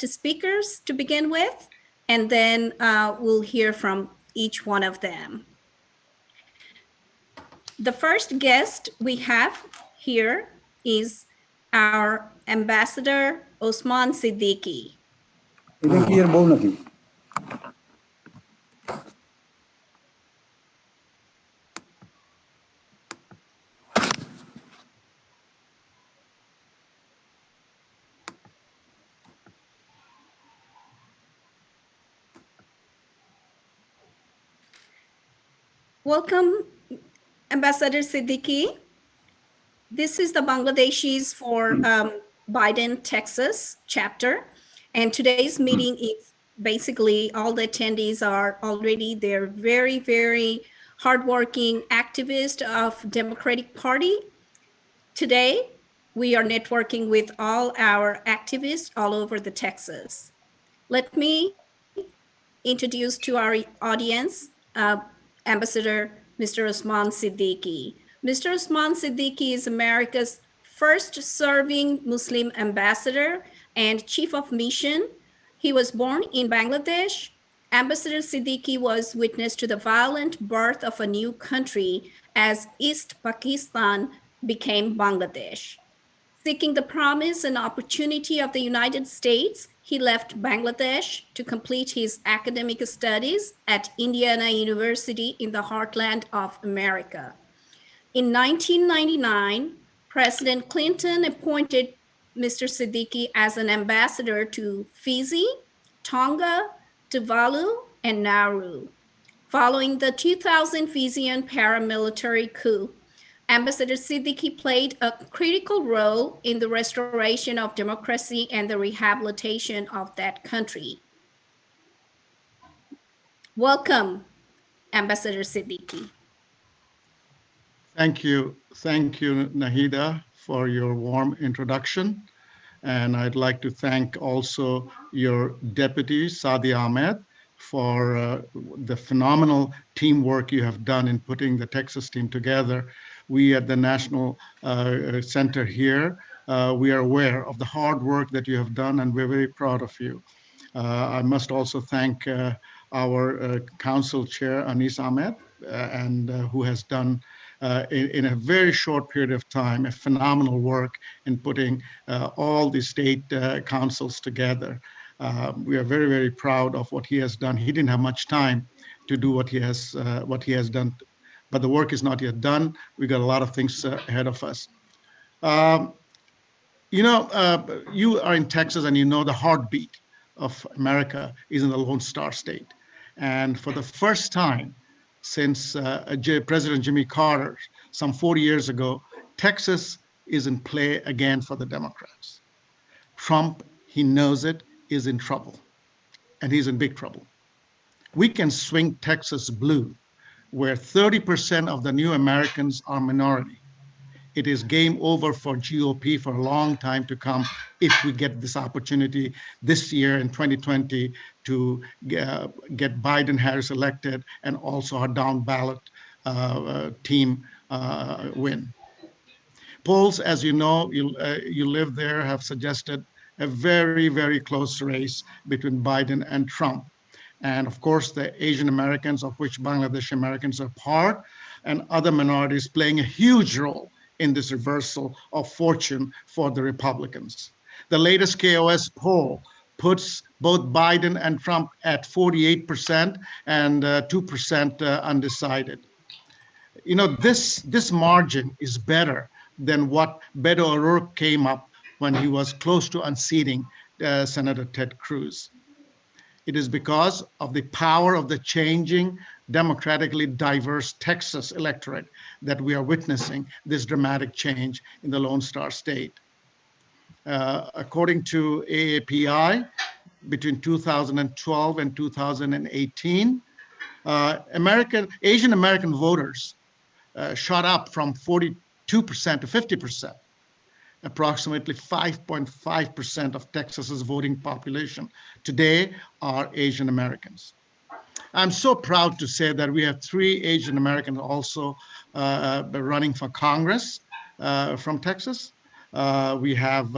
guest speakers to begin with, and then we'll hear from each one of them. The first guest we have here is our Ambassador Osman Siddiqui. Welcome, Ambassador Siddiqui. This is the Bangladeshis for Biden, Texas chapter. And today's meeting is basically all the attendees are already, they're very, very hardworking activists of Democratic Party. Today, we are networking with all our activists all over the Texas. Let me introduce to our audience, Ambassador Mr. Osman Siddiqui. Mr. Osman Siddiqui is America's first serving Muslim ambassador and chief of mission. He was born in Bangladesh. Ambassador Siddiqui was witness to the violent birth of a new country as East Pakistan became Bangladesh. Seeking the promise and opportunity of the United States, he left Bangladesh to complete his academic studies at Indiana University in the heartland of America. In 1999, President Clinton appointed Mr. Siddiqui as an ambassador to Fiji, Tonga, Tuvalu, and Nauru. Following the 2000 Fijian paramilitary coup, Ambassador Siddiqui played a critical role in the restoration of democracy and the rehabilitation of that country. Welcome, Ambassador Siddiqui. Thank you, Nahida, for your warm introduction. And I'd like to thank also your deputy, Sadi Ahmed, for the phenomenal teamwork you have done in putting the Texas team together. We at the National Center here, we are aware of the hard work that you have done, and we're very proud of you. I must also thank our council chair, Anis Ahmed, and who has done in a very short period of time a phenomenal work in putting all the state councils together. We are very, very proud of what he has done. He didn't have much time to do what he has done, but the work is not yet done. We got a lot of things ahead of us. You are in Texas, and you know the heartbeat of America is in the Lone Star State. And for the first time since President Jimmy Carter, some 40 years ago, Texas is in play again for the Democrats. Trump, he knows it, is in trouble, and he's in big trouble. We can swing Texas blue, where 30% of the new Americans are minority. It is game over for GOP for a long time to come if we get this opportunity this year in 2020 to get Biden-Harris elected and also our down ballot team win. Polls, as you know, you live there, have suggested a very, very close race between Biden and Trump. And of course, the Asian Americans, of which Bangladeshi Americans are part, and other minorities playing a huge role in this reversal of fortune for the Republicans. The latest KOS poll puts both Biden and Trump at 48% and 2% undecided. You know, this margin is better than what Beto O'Rourke came up when he was close to unseating Senator Ted Cruz. It is because of the power of the changing, democratically diverse Texas electorate that we are witnessing this dramatic change in the Lone Star State. According to AAPI, between 2012 and 2018, Asian American voters shot up from 42% to 50%. Approximately 5.5% of Texas's voting population today are Asian Americans. I'm so proud to say that we have 3 Asian Americans also running for Congress from Texas. We have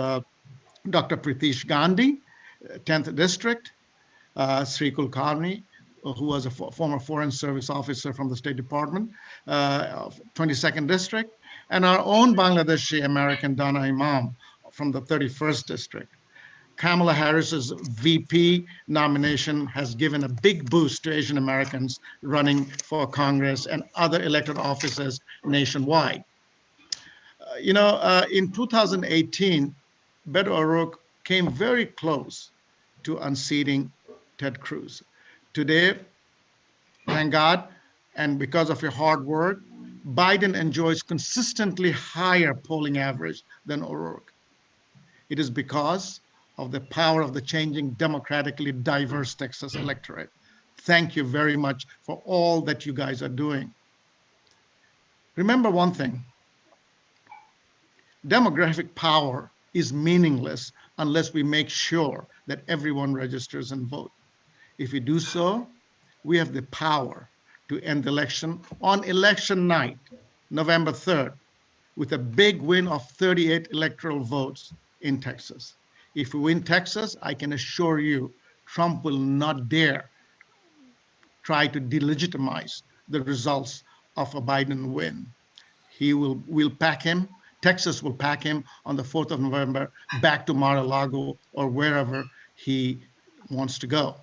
Dr. Pritish Gandhi, 10th District, Sri Kulkarni, who was a former Foreign Service officer from the State Department, of 22nd District, and our own Bangladeshi American Dana Imam from the 31st District. Kamala Harris's VP nomination has given a big boost to Asian Americans running for Congress and other elected offices nationwide. In 2018, Beto O'Rourke came very close to unseating Ted Cruz. Today, thank God, and because of your hard work, Biden enjoys consistently higher polling average than O'Rourke. It is because of the power of the changing democratically diverse Texas electorate. Thank you very much for all that you guys are doing. Remember one thing, demographic power is meaningless unless we make sure that everyone registers and vote. If we do so, we have the power to end the election on election night, November 3rd, with a big win of 38 electoral votes in Texas. If we win Texas, I can assure you, Trump will not dare try to delegitimize the results of a Biden win. We'll pack him, Texas will pack him on the 4th of November back to Mar-a-Lago or wherever he wants to go.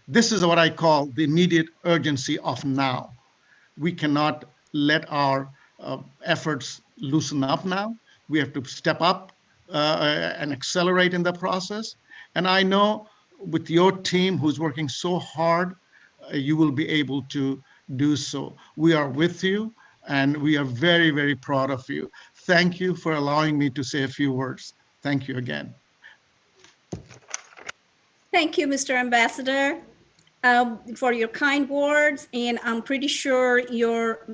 This is what I call the immediate urgency of now. We cannot let our efforts loosen up now. We have to step up and accelerate in the process. And I know with your team who's working so hard, you will be able to do so. We are with you, and we are very, very proud of you. Thank you for allowing me to say a few words. Thank you again. Thank you, Mr. Ambassador, for your kind words. And I'm pretty sure your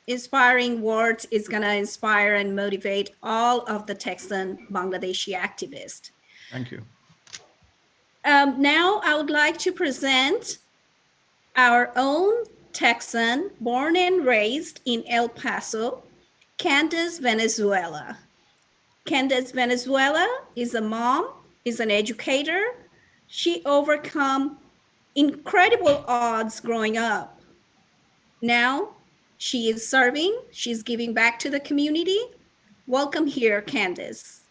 inspiring words is going to inspire and motivate all of the Texan Bangladeshi activists. Thank you. Now I would like to present our own Texan, born and raised in El Paso, Candace Venezuela. Candace Venezuela is a mom, is an educator. She overcome incredible odds growing up. Now she is serving, she's giving back to the community. Welcome here, Candace.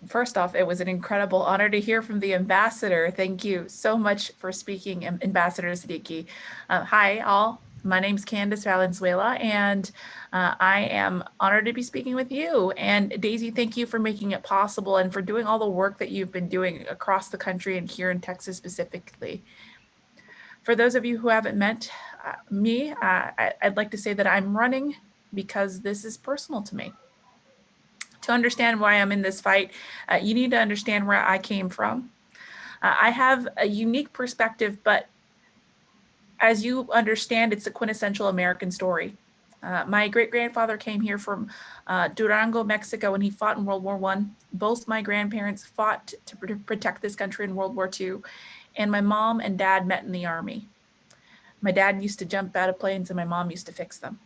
First off, it was an incredible honor to hear from the ambassador. Thank you so much for speaking, Ambassador Siddiqui. Hi, all. My name's Candace Valenzuela, and I am honored to be speaking with you. And Daisy, thank you for making it possible and for doing all the work that you've been doing across the country and here in Texas specifically. For those of you who haven't met me, I'd like to say that I'm running because this is personal to me. To understand why I'm in this fight, you need to understand where I came from. I have a unique perspective, but as you understand, it's a quintessential American story. My great-grandfather came here from Durango, Mexico, and he fought in World War I. Both my grandparents fought to protect this country in World War II, and my mom and dad met in the Army. My dad used to jump out of planes, and my mom used to fix them.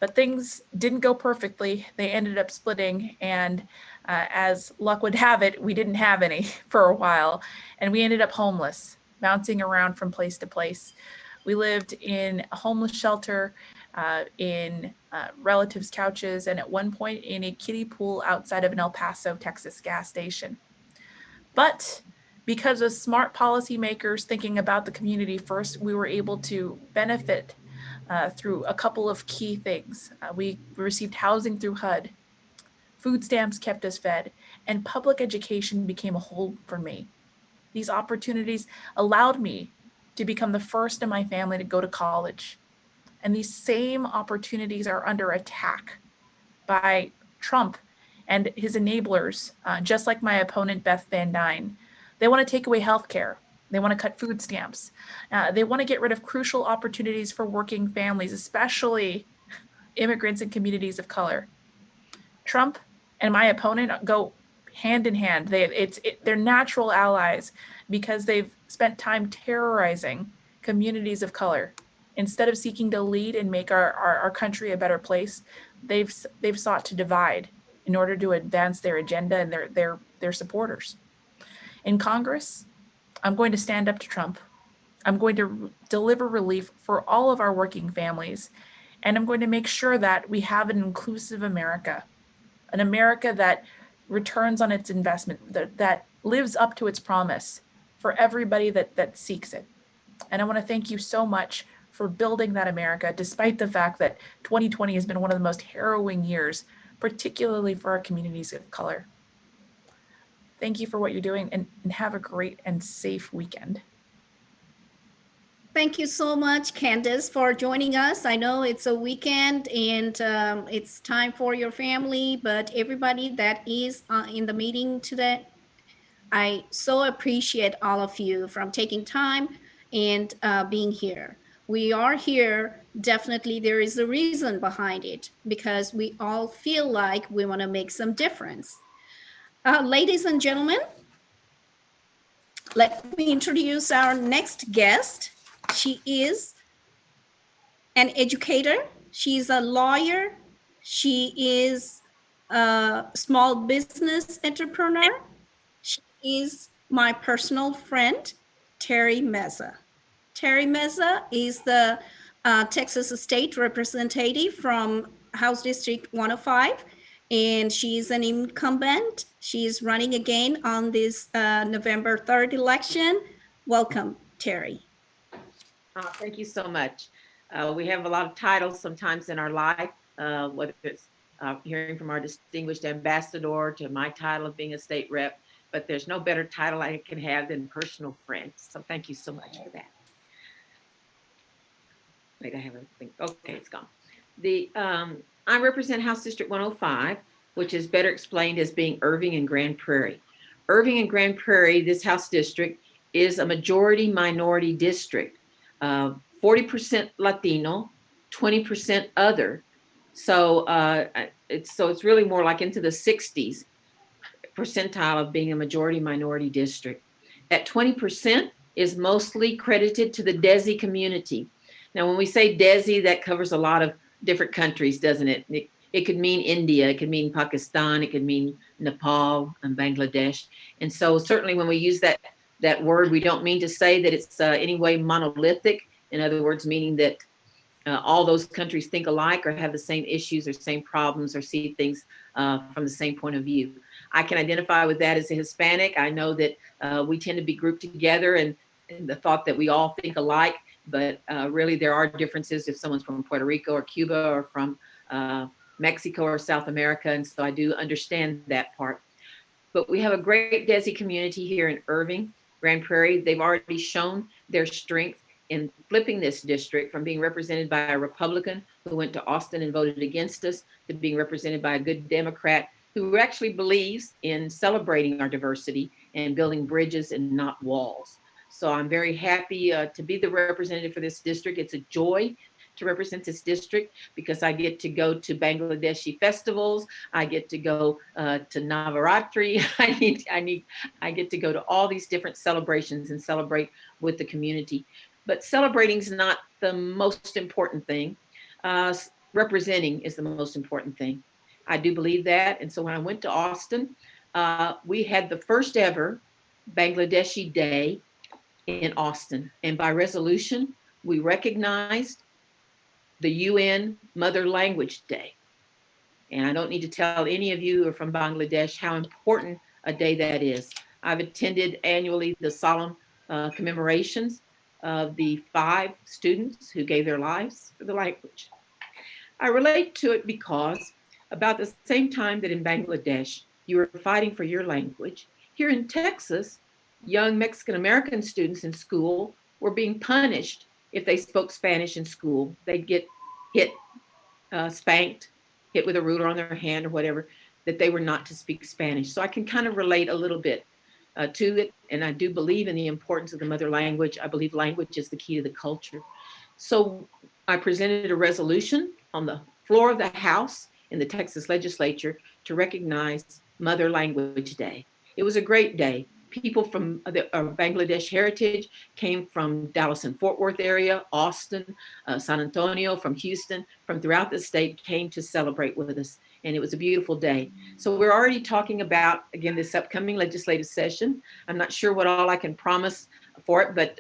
But things didn't go perfectly. They ended up splitting, and as luck would have it, we didn't have any for a while, and we ended up homeless, bouncing around from place to place. We lived in a homeless shelter, in relatives' couches, and at one point in a kiddie pool outside of an El Paso, Texas gas station. But because of smart policymakers thinking about the community first, we were able to benefit through a couple of key things. We received housing through HUD, food stamps kept us fed, and public education became a whole for me. These opportunities allowed me to become the first in my family to go to college. And these same opportunities are under attack by Trump and his enablers, just like my opponent, Beth Van Dyne. They want to take away healthcare. They want to cut food stamps. They want to get rid of crucial opportunities for working families, especially immigrants and communities of color. Trump and my opponent go hand in hand. They're natural allies because they've spent time terrorizing communities of color. Instead of seeking to lead and make our country a better place, they've sought to divide. in order to advance their agenda and their supporters. In Congress, I'm going to stand up to Trump. I'm going to deliver relief for all of our working families. And I'm going to make sure that we have an inclusive America, an America that returns on its investment, that lives up to its promise for everybody that seeks it. And I want to thank you so much for building that America, despite the fact that 2020 has been one of the most harrowing years, particularly for our communities of color. Thank you for what you're doing, and have a great and safe weekend. Thank you so much, Candace, for joining us. I know it's a weekend and it's time for your family, but everybody that is in the meeting today, I so appreciate all of you from taking time and being here. We are here. Definitely, there is a reason behind it because we all feel like we want to make some difference. Ladies and gentlemen, let me introduce our next guest. She is an educator. She's a lawyer. She is a small business entrepreneur. She is my personal friend, Terry Meza. Terry Meza is the Texas State Representative from House District 105, and she's an incumbent. She's running again on this November 3rd election. Welcome, Terry. Thank you so much. We have a lot of titles sometimes in our life, whether it's hearing from our distinguished ambassador to my title of being a state rep, but there's no better title I can have than personal friend. So thank you so much for that. Wait, I have a thing. Okay, it's gone. I represent House District 105, which is better explained as being Irving and Grand Prairie. Irving and Grand Prairie, this House district, is a majority minority district. 40% Latino, 20% other. So it's really more like into the 60s percentile of being a majority minority district. That 20% is mostly credited to the Desi community. Now, when we say Desi, that covers a lot of different countries, doesn't it? It could mean India, it could mean Pakistan, it could mean Nepal and Bangladesh. And so certainly when we use that word, we don't mean to say that it's any way monolithic. In other words, meaning that all those countries think alike or have the same issues or same problems or see things from the same point of view. I can identify with that as a Hispanic. I know that we tend to be grouped together and the thought that we all think alike, but really there are differences if someone's from Puerto Rico or Cuba or from Mexico or South America. And so I do understand that part. But we have a great Desi community here in Irving, Grand Prairie. They've already shown their strength in flipping this district from being represented by a Republican who went to Austin and voted against us to being represented by a good Democrat who actually believes in celebrating our diversity and building bridges and not walls. So I'm very happy to be the representative for this district. It's a joy to represent this district because I get to go to Bangladeshi festivals. I get to go to Navaratri. I get to go to all these different celebrations and celebrate with the community. But celebrating is not the most important thing. Representing is the most important thing. I do believe that. And so when I went to Austin, we had the first ever Bangladeshi Day in Austin. And by resolution, we recognized the UN Mother Language Day. And I don't need to tell any of you who are from Bangladesh how important a day that is. I've attended annually the solemn commemorations of the 5 students who gave their lives for the language. I relate to it because about the same time that in Bangladesh, you were fighting for your language, here in Texas, young Mexican-American students in school were being punished if they spoke Spanish in school. They'd get hit, spanked, hit with a ruler on their hand or whatever, that they were not to speak Spanish. So I can kind of relate a little bit to it. And I do believe in the importance of the mother language. I believe language is the key to the culture. So I presented a resolution on the floor of the House in the Texas legislature to recognize Mother Language Day. It was a great day. People from the Bangladesh heritage came from Dallas and Fort Worth area, Austin, San Antonio, from Houston, from throughout the state came to celebrate with us. and it was a beautiful day. So we're already talking about, again, this upcoming legislative session. I'm not sure what all I can promise for it, but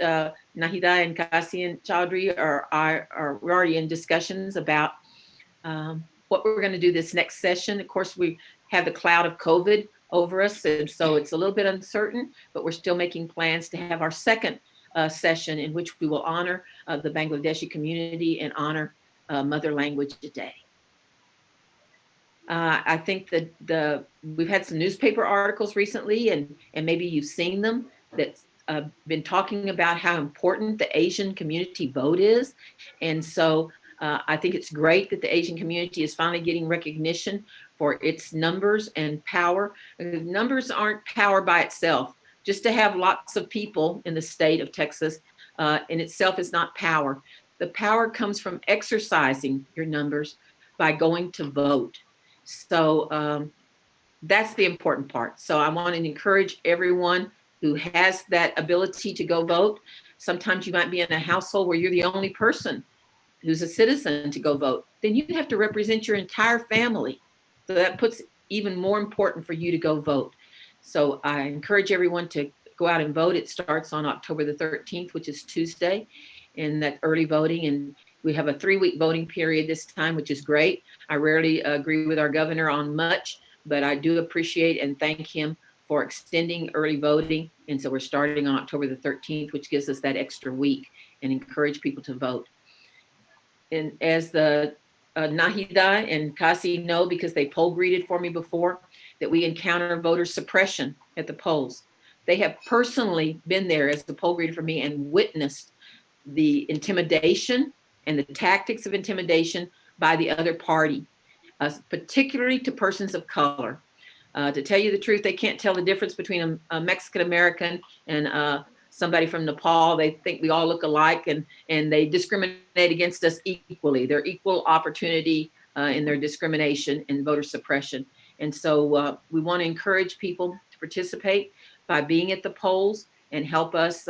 Nahida and Kasi and Chaudhry we're already in discussions about what we're going to do this next session. Of course, we have the cloud of COVID over us, and so it's a little bit uncertain, but we're still making plans to have our second session in which we will honor the Bangladeshi community and honor Mother Language Day. I think that we've had some newspaper articles recently, and maybe you've seen them, that's been talking about how important the Asian community vote is. And so I think it's great that the Asian community is finally getting recognition for its numbers and power. Numbers aren't power by itself. Just to have lots of people in the state of Texas in itself is not power. The power comes from exercising your numbers by going to vote. So that's the important part. So I want to encourage everyone who has that ability to go vote. Sometimes you might be in a household where you're the only person who's a citizen to go vote. Then you have to represent your entire family. So that puts even more important for you to go vote. So I encourage everyone to go out and vote. It starts on October the 13th, which is Tuesday, and that early voting. And we have a 3-week voting period this time, which is great. I rarely agree with our governor on much, but I do appreciate and thank him for extending early voting. And so we're starting on October the 13th, which gives us that extra week, and encourage people to vote. And as the Nahida and Kasi know, because they poll greeted for me before, that we encounter voter suppression at the polls. They have personally been there as the poll greeter for me and witnessed the intimidation and the tactics of intimidation by the other party, particularly to persons of color. To tell you the truth, they can't tell the difference between a Mexican American and somebody from Nepal. They think we all look alike, and they discriminate against us equally. They're equal opportunity in their discrimination and voter suppression. And so we want to encourage people to participate by being at the polls and help us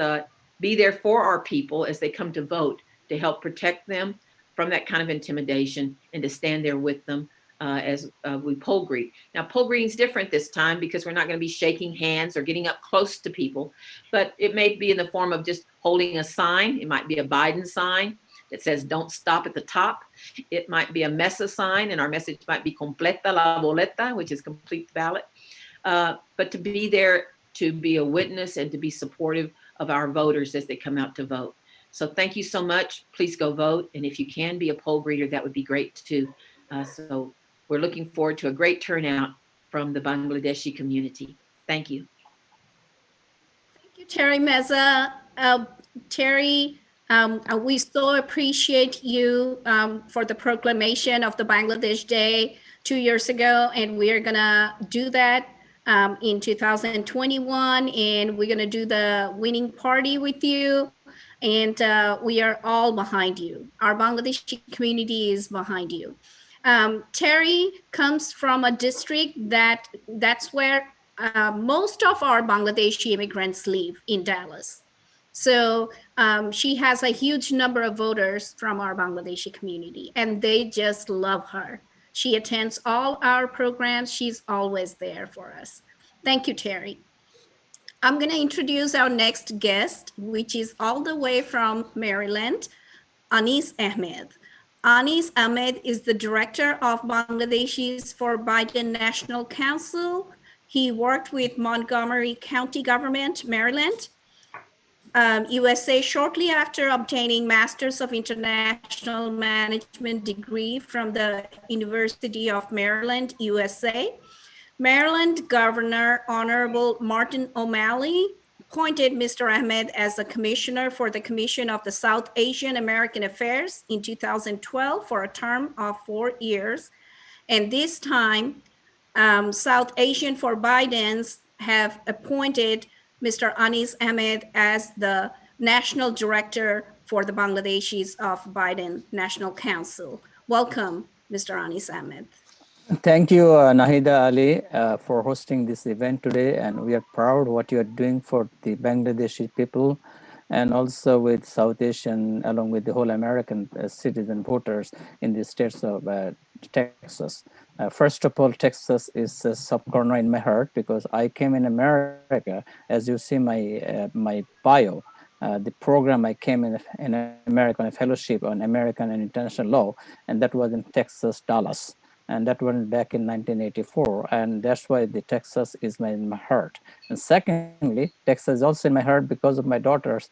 be there for our people as they come to vote, to help protect them from that kind of intimidation and to stand there with them as we poll greet. Now, poll greeting is different this time because we're not going to be shaking hands or getting up close to people, but it may be in the form of just holding a sign. It might be a Biden sign that says "Don't stop" at the top. It might be a Mesa sign, and our message might be "Completa la boleta," which is complete the ballot. But to be there, to be a witness and to be supportive of our voters as they come out to vote. So thank you so much. Please go vote. And if you can be a poll greeter, that would be great too. So we're looking forward to a great turnout from the Bangladeshi community. Thank you. Thank you, Terry Meza. Terry, we so appreciate you for the proclamation of the Bangladesh Day 2 years ago, and we are gonna do that in 2021, and we're gonna do the winning party with you, and we are all behind you. Our Bangladeshi community is behind you. Terry comes from a district that's where most of our Bangladeshi immigrants live, in Dallas. So she has a huge number of voters from our Bangladeshi community, and they just love her. She attends all our programs. She's always there for us. Thank you, Terry. I'm going to introduce our next guest, which is all the way from Maryland, Anis Ahmed. Anis Ahmed is the director of Bangladeshis for Biden National Council. He worked with Montgomery County Government, Maryland, USA, shortly after obtaining Masters of International Management degree from the University of Maryland, USA. Maryland Governor Honorable Martin O'Malley appointed Mr. Ahmed as the commissioner for the Commission of the South Asian American Affairs in 2012 for a term of 4 years. And this time, South Asian for Biden's have appointed Mr. Anis Ahmed as the national director for the Bangladeshis of Biden National Council. Welcome, Mr. Anis Ahmed. Thank you, Nahida Ali, for hosting this event today. And we are proud what you are doing for the Bangladeshi people and also with South Asian, along with the whole American citizen voters in the states of Texas. First of all, Texas is a soft corner in my heart because I came in America. As you see my bio, the program I came in America on a fellowship on American and international law, and that was in Texas, Dallas. And that went back in 1984. And that's why the Texas is in my heart. And secondly, Texas is also in my heart because of my daughter's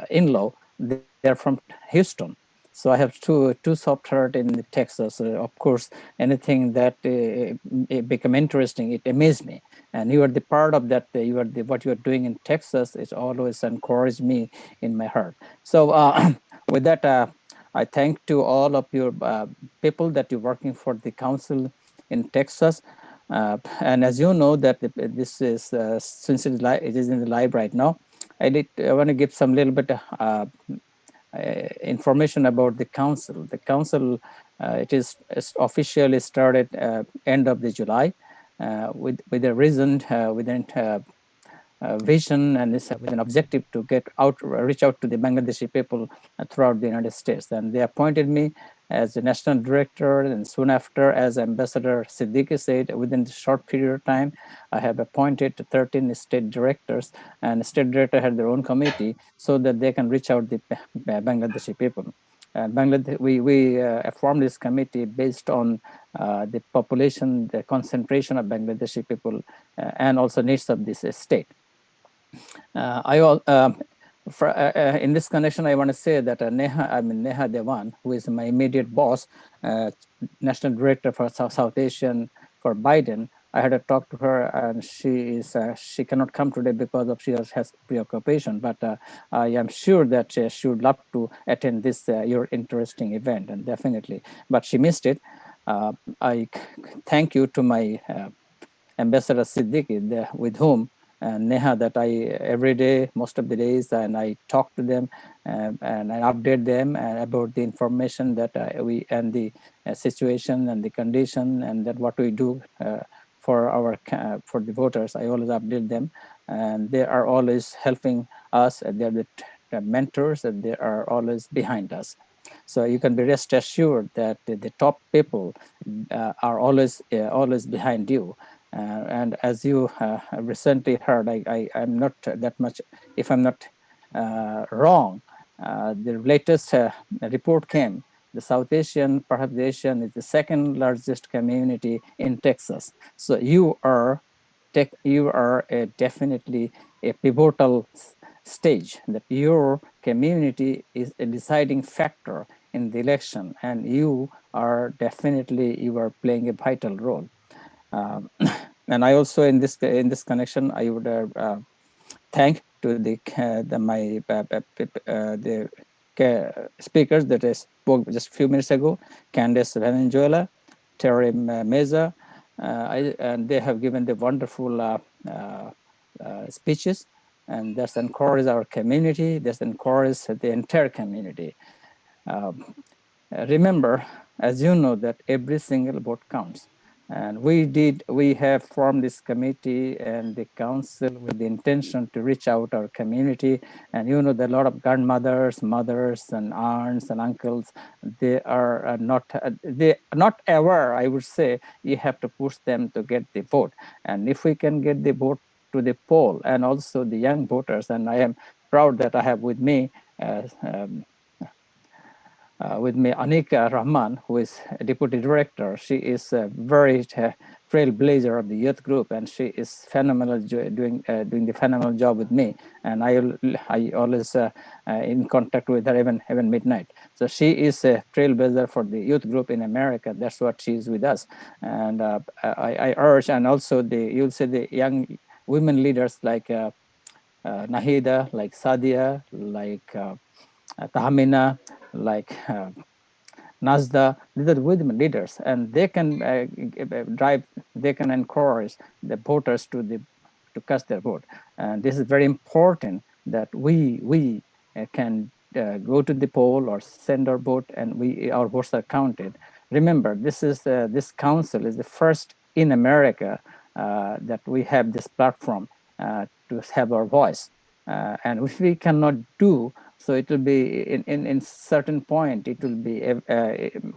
in-law. They're from Houston. So I have two soft heart in Texas. Of course, anything that it become interesting, it amazed me. And you are the part of that. You are what you are doing in Texas is always encouraged me in my heart. So with that, I thank to all of your people that you're working for the council in Texas. And as you know that this is since it is in the live right now, I want to give some little bit information about the council. The council, it is officially started end of the July with a reason, with an vision and with an objective to reach out to the Bangladeshi people throughout the United States. And they appointed me as the national director, and soon after, as Ambassador Siddiqui said, within the short period of time, I have appointed 13 state directors, and state director had their own committee so that they can reach out the Bangladeshi people. Bangladesh, we formed this committee based on the population, the concentration of Bangladeshi people, and also needs of this state. In this connection, I want to say that Neha Dewan, who is my immediate boss, National Director for South Asian for Biden, I had a talk to her, and she cannot come today because she has preoccupation. But I am sure that she would love to attend this your interesting event, and definitely. But she missed it. I thank you to my Ambassador Siddiqui, with whom Neha, that I every day, most of the days, and I talk to them and I update them about the information that we and the situation and the condition and that what we do for the voters. I always update them, and they are always helping us. They're the mentors, and they are always behind us. So you can be rest assured that the top people are always behind you. And as you recently heard, I'm not that much, if I'm not wrong, the latest report came. The South Asian, perhaps the Asian, is the second largest community in Texas. So you are definitely a pivotal stage, that your community is a deciding factor in the election, and you are playing a vital role. And I also in this connection, I would thank to the speakers that I spoke just a few minutes ago, Candace Venezuela, Terry Meza, and they have given the wonderful speeches, and that's encouraged our community, that's encouraged the entire community. Remember, as you know, that every single vote counts. And we have formed this committee and the council with the intention to reach out our community. And you know, that a lot of grandmothers, mothers, and aunts and uncles, they are not aware, I would say. You have to push them to get the vote. And if we can get the vote to the poll, and also the young voters, and I am proud that I have with me Anika Rahman, who is a deputy director. She is a very trailblazer of the youth group, and she is phenomenal, doing the phenomenal job with me. And I always in contact with her even midnight. So she is a trailblazer for the youth group in America. That's what she is with us. And I urge, and also you'll see the young women leaders like Nahida, like Sadia, like Tahmina, like Nazda. These are the women leaders, and they can they can encourage the voters to cast their vote. And this is very important, that we can go to the poll or send our vote, and our votes are counted. Remember, this council is the first in America that we have this platform to have our voice. and if we cannot do, so it will be in certain point, it will be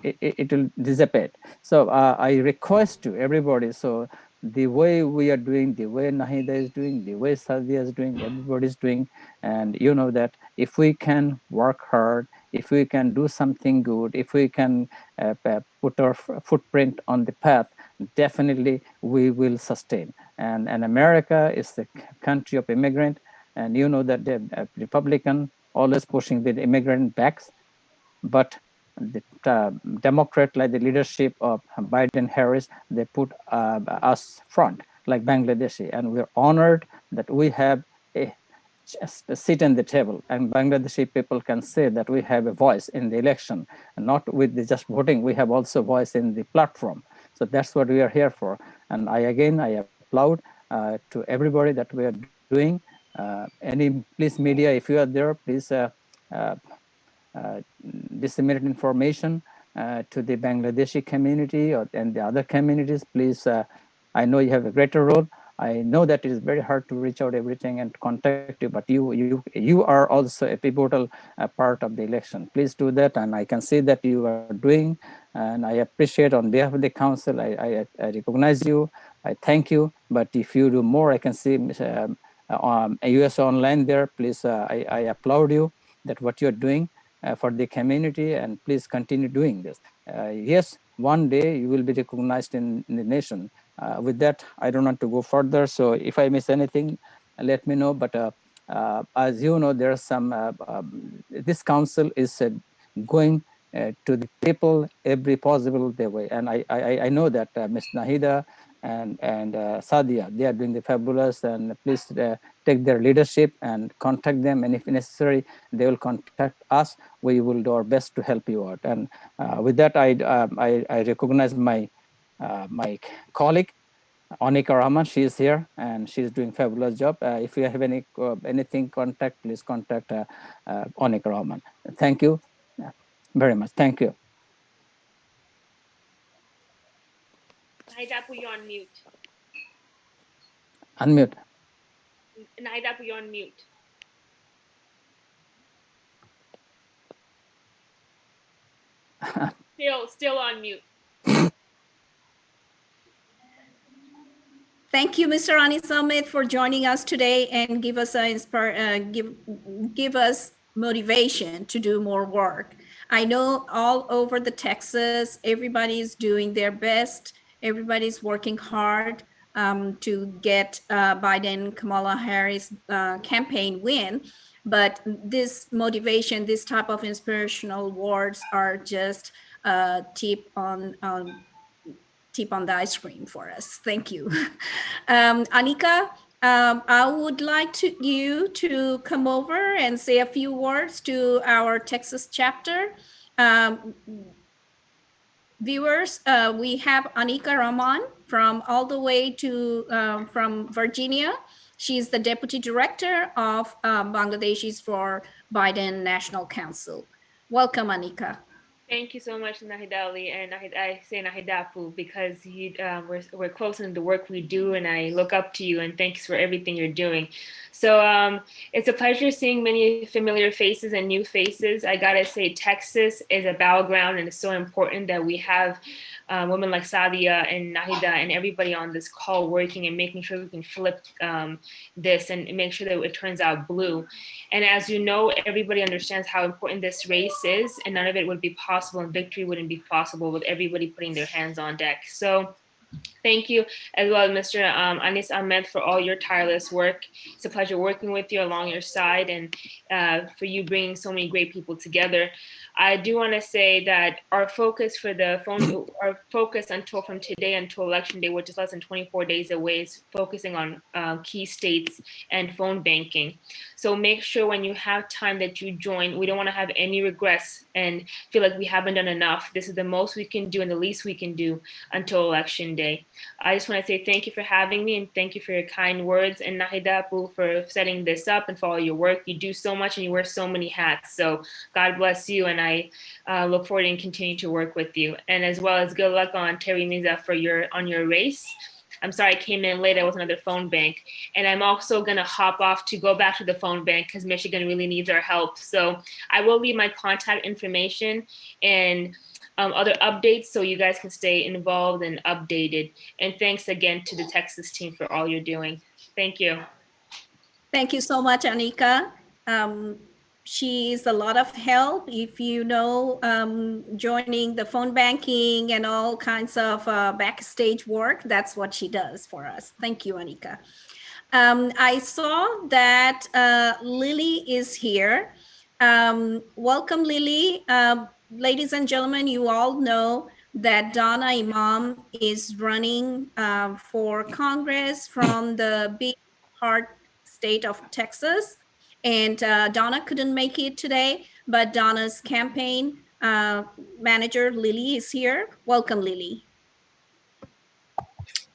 it will dissipate. So I request to everybody, so the way we are doing, the way Nahida is doing, the way Sadia is doing, everybody is doing, and you know that if we can work hard, if we can do something good, if we can put our footprint on the path, definitely we will sustain. And America is the country of immigrant, and you know that the Republican always pushing the immigrant backs, but the Democrat, like the leadership of Biden Harris, they put us front, like Bangladeshi, and we're honored that we have a seat in the table, and Bangladeshi people can say that we have a voice in the election, and not with the just voting, we have also voice in the platform. So that's what we are here for. And I applaud to everybody that we are doing. Please media, if you are there, please disseminate information to the Bangladeshi community and the other communities. Please, I know you have a greater role. I know that it is very hard to reach out everything and contact you, but you are also a pivotal part of the election. Please do that, and I can see that you are doing, and I appreciate on behalf of the council. I recognize you. I thank you. But if you do more, I can see US Online there. Please, I applaud you that what you're doing for the community, and please continue doing this. Yes, one day you will be recognized in the nation. With that, I don't want to go further. So if I miss anything, let me know. But as you know, there are some, this council is going to the people every possible way. And I know that Ms. Nahida and Sadia, they are doing the fabulous, and please take their leadership and contact them. And if necessary, they will contact us. We will do our best to help you out. And with that, I recognize my my colleague, Anika Rahman. She is here and she's doing fabulous job. If you have anything contact, please contact Anika Rahman. Thank you very much. Thank you. Naidapu, you're on mute. Unmute. Naidapu, you're on mute. Still on mute. Thank you, Mr. Anis Ahmed, for joining us today and give us give us motivation to do more work. I know all over the Texas, everybody's doing their best. Everybody's working hard to get Biden Kamala Harris campaign win. But this motivation, this type of inspirational words are just tip on the ice cream for us. Thank you. Anika, I would like you to come over and say a few words to our Texas chapter. Viewers, we have Anika Rahman from all the way to from Virginia. She's the Deputy Director of Bangladeshis for Biden National Council. Welcome, Anika. Thank you so much, Nahida Ali, and I say Nahidapu because we're close in the work we do, and I look up to you, and thanks for everything you're doing. So it's a pleasure seeing many familiar faces and new faces. I gotta say, Texas is a battleground, and it's so important that we have women like Sadia and Nahida and everybody on this call working and making sure we can flip this and make sure that it turns out blue. And as you know, everybody understands how important this race is, and none of it would be possible, and victory wouldn't be possible with everybody putting their hands on deck. So thank you, as well as Mr. Anis Ahmed, for all your tireless work. It's a pleasure working with you along your side, and for you bringing so many great people together. I do want to say that our focus for our focus until from today until Election Day, which is less than 24 days away, is focusing on key states and phone banking. So make sure when you have time that you join. We don't want to have any regrets and feel like we haven't done enough. This is the most we can do and the least we can do until Election Day. I just want to say thank you for having me, and thank you for your kind words, and Nahidapu for setting this up and for all your work. You do so much and you wear so many hats. So God bless you, and I look forward to continue to work with you. And as well as good luck on Terry Miza on your race. I'm sorry I came in late. I was on another phone bank. And I'm also going to hop off to go back to the phone bank because Michigan really needs our help. So I will leave my contact information and other updates so you guys can stay involved and updated. And thanks again to the Texas team for all you're doing. Thank you. Thank you so much, Anika. She's a lot of help. If you know, joining the phone banking and all kinds of backstage work, that's what she does for us. Thank you, Anika. I saw that Lily is here. Welcome, Lily. Ladies and gentlemen, you all know that Donna Imam is running for Congress from the big hard state of Texas. And Donna couldn't make it today, but Donna's campaign manager, Lily, is here. Welcome, Lily.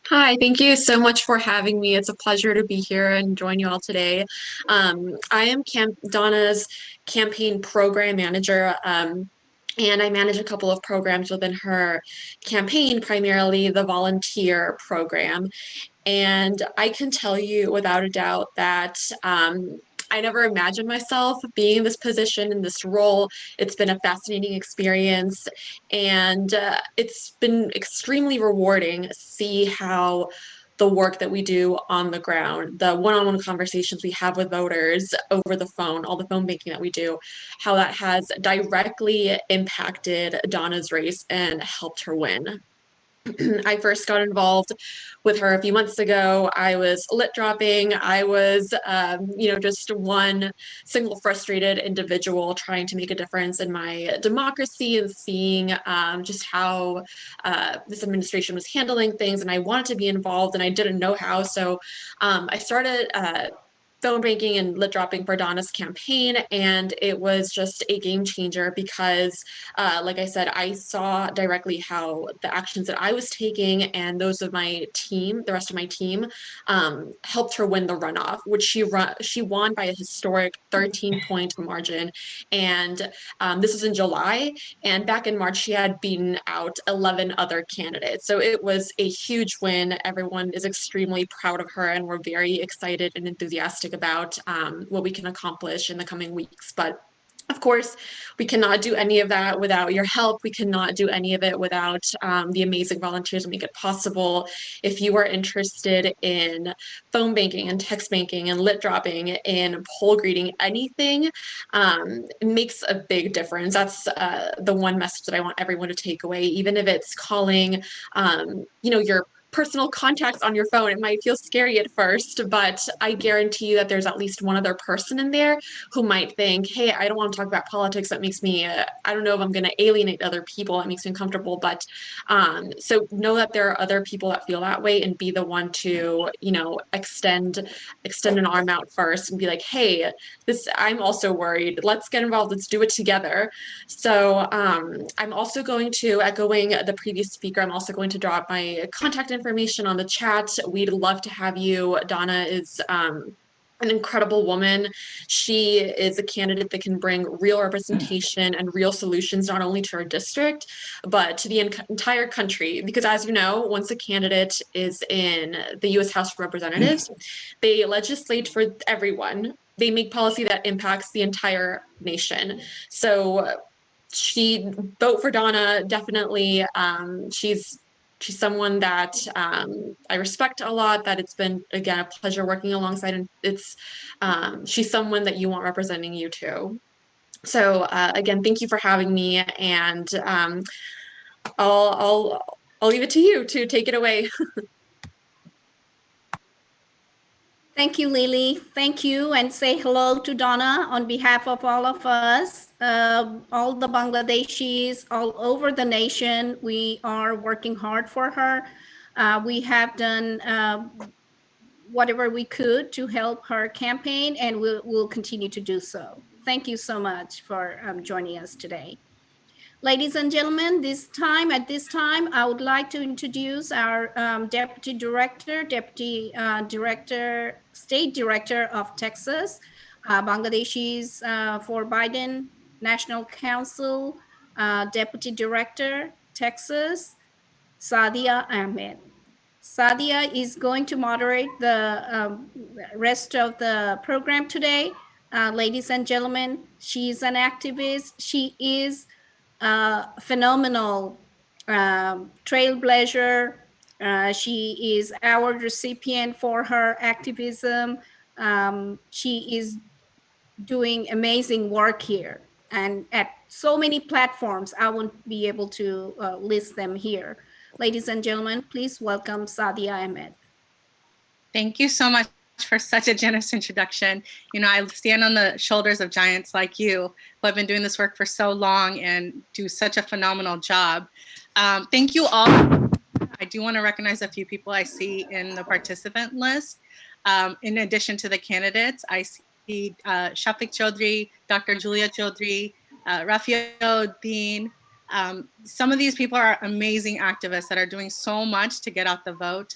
Hi, thank you so much for having me. It's a pleasure to be here and join you all today. I am Donna's campaign program manager, and I manage a couple of programs within her campaign, primarily the volunteer program. And I can tell you without a doubt that I never imagined myself being in this position, in this role. It's been a fascinating experience, and it's been extremely rewarding to see how the work that we do on the ground, the one-on-one conversations we have with voters over the phone, all the phone banking that we do, how that has directly impacted Donna's race and helped her win. I first got involved with her a few months ago. I was lit dropping. I was, just one single frustrated individual trying to make a difference in my democracy and seeing just how this administration was handling things. And I wanted to be involved and I didn't know how. So I started phone banking and lit dropping for Donna's campaign, and it was just a game changer because, like I said, I saw directly how the actions that I was taking and those of my team, the rest of my team, helped her win the runoff, which she won by a historic 13-point margin. And this was in July, and back in March, she had beaten out 11 other candidates. So it was a huge win. Everyone is extremely proud of her, and we're very excited and enthusiastic about what we can accomplish in the coming weeks. But of course, we cannot do any of that without your help. We cannot do any of it without the amazing volunteers who make it possible. If you are interested in phone banking and text banking and lit dropping and poll greeting, anything, it makes a big difference. That's the one message that I want everyone to take away, even if it's calling, your personal contacts on your phone. It might feel scary at first, but I guarantee you that there's at least one other person in there who might think, hey, I don't want to talk about politics. That makes me, I don't know if I'm going to alienate other people. That makes me uncomfortable. But so know that there are other people that feel that way, and be the one to, extend an arm out first and be like, hey, I'm also worried. Let's get involved. Let's do it together. So I'm also going to, echoing the previous speaker, I'm also going to drop my contact information on the chat. We'd love to have you. Donna is an incredible woman. She is a candidate that can bring real representation and real solutions, not only to our district, but to the entire country. Because as you know, once a candidate is in the U.S. House of Representatives, they legislate for everyone. They make policy that impacts the entire nation. So vote for Donna, definitely. She's someone that I respect a lot, that it's been, again, a pleasure working alongside, and she's someone that you want representing you too. So again, thank you for having me, and I'll leave it to you to take it away. Thank you, Lily. Thank you, and say hello to Donna on behalf of all of us, all the Bangladeshis all over the nation. We are working hard for her. We have done whatever we could to help her campaign, and we'll continue to do so. Thank you so much for joining us today. Ladies and gentlemen, at this time, I would like to introduce our Deputy Director, State Director of Texas, Bangladeshis for Biden National Council, Deputy Director, Texas, Sadia Ahmed. Sadia is going to moderate the rest of the program today. Ladies and gentlemen, she's an activist. She is a phenomenal trailblazer. She is award recipient for her activism. She is doing amazing work here and at so many platforms. I won't be able to list them here. Ladies and gentlemen, please welcome Sadia Ahmed. Thank you so much for such a generous introduction. You know, I stand on the shoulders of giants like you who have been doing this work for so long and do such a phenomenal job. Thank you all. I do want to recognize a few people I see in the participant list. In addition to the candidates, I see Shafiq Chaudhry, Dr. Julia Chaudhry, Rafiel Dean. Some of these people are amazing activists that are doing so much to get out the vote.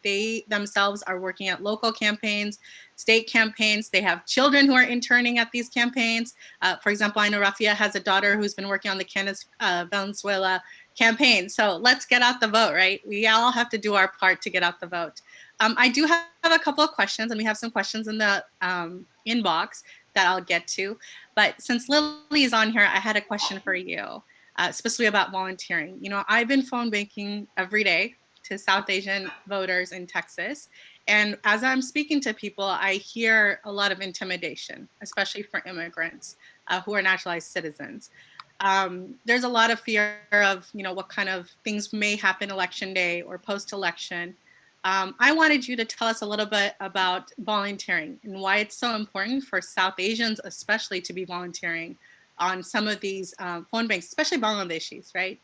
They themselves are working at local campaigns, state campaigns. They have children who are interning at these campaigns. For example, I know Rafia has a daughter who's been working on the Candace Valenzuela campaign. So let's get out the vote, right? We all have to do our part to get out the vote. I do have a couple of questions, and we have some questions in the inbox that I'll get to. But since Lily is on here, I had a question for you. Especially about volunteering. You know, I've been phone banking every day to South Asian voters in Texas. And as I'm speaking to people, I hear a lot of intimidation, especially for immigrants who are naturalized citizens. There's a lot of fear of, you know, what kind of things may happen election day or post-election. I wanted you to tell us a little bit about volunteering and why it's so important for South Asians, especially, to be volunteering on some of these phone banks, especially Bangladeshis, right?